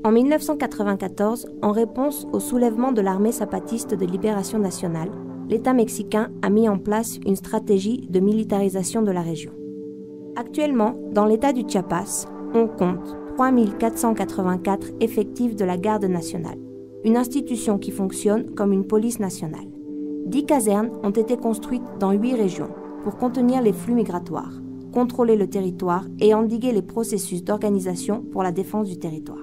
En 1994, en réponse au soulèvement de l'armée zapatiste de libération nationale, l'État mexicain a mis en place une stratégie de militarisation de la région. Actuellement, dans l'État du Chiapas, on compte 3484 effectifs de la Garde nationale, une institution qui fonctionne comme une police nationale. 10 casernes ont été construites dans 8 régions pour contenir les flux migratoires, contrôler le territoire et endiguer les processus d'organisation pour la défense du territoire.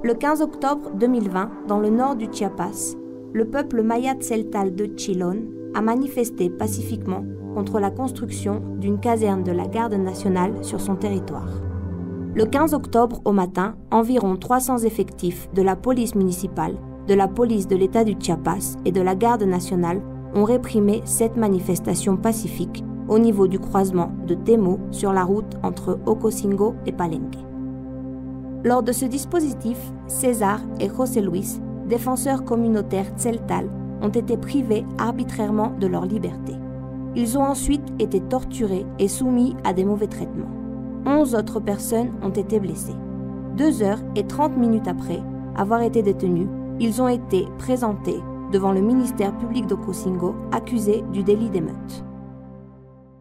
Le 15 octobre 2020, dans le nord du Chiapas, le peuple maya tzeltal de Chilón a manifesté pacifiquement contre la construction d'une caserne de la Garde nationale sur son territoire. Le 15 octobre au matin, environ 300 effectifs de la police municipale, de la police de l'État du Chiapas et de la Garde nationale ont réprimé cette manifestation pacifique au niveau du croisement de Temo sur la route entre Ocosingo et Palenque. Lors de ce dispositif, César et José Luis, défenseurs communautaires tzeltal, ont été privés arbitrairement de leur liberté. Ils ont ensuite été torturés et soumis à des mauvais traitements. 11 autres personnes ont été blessées. 2h30 après avoir été détenus, ils ont été présentés devant le ministère public d'Ocosingo, accusés du délit d'émeute.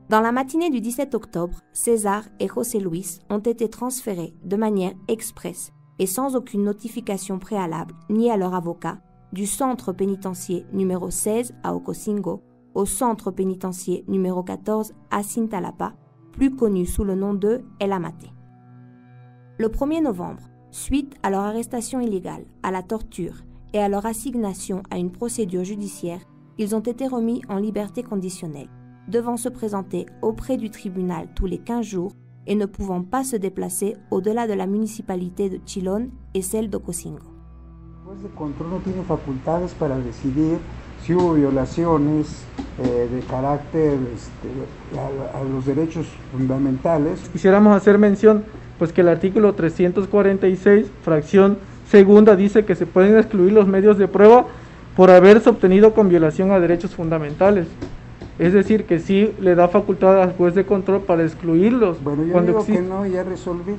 Dans la matinée du 17 octobre, César et José Luis ont été transférés de manière expresse et sans aucune notification préalable ni à leur avocat du centre pénitentiaire numéro 16 à Ocosingo au centre pénitentiaire numéro 14 à Cintalapa, plus connu sous le nom de El Amate. Le 1er novembre, suite à leur arrestation illégale, à la torture et à leur assignation à une procédure judiciaire, ils ont été remis en liberté conditionnelle, devant se présenter auprès du tribunal tous les 15 jours et ne pouvant pas se déplacer au-delà de la municipalité de Chilón et celle d'Ocosingo. El juez de control no tiene facultades para decidir si hubo violaciones de carácter a los derechos fundamentales. Quisiéramos hacer mención pues que el artículo 346, fracción segunda, dice que se pueden excluir los medios de prueba por haberse obtenido con violación a derechos fundamentales. Es decir, que sí le da facultad al juez de contrôle para excluirlos. Bueno, yo digo que no, ya resolví.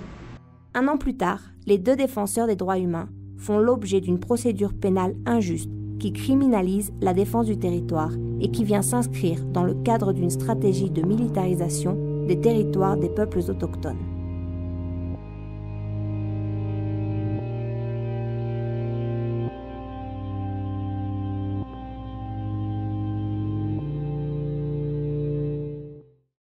Un an plus tard, les deux défenseurs des droits humains font l'objet d'une procédure pénale injuste qui criminalise la défense du territoire et qui vient s'inscrire dans le cadre d'une stratégie de militarisation des territoires des peuples autochtones.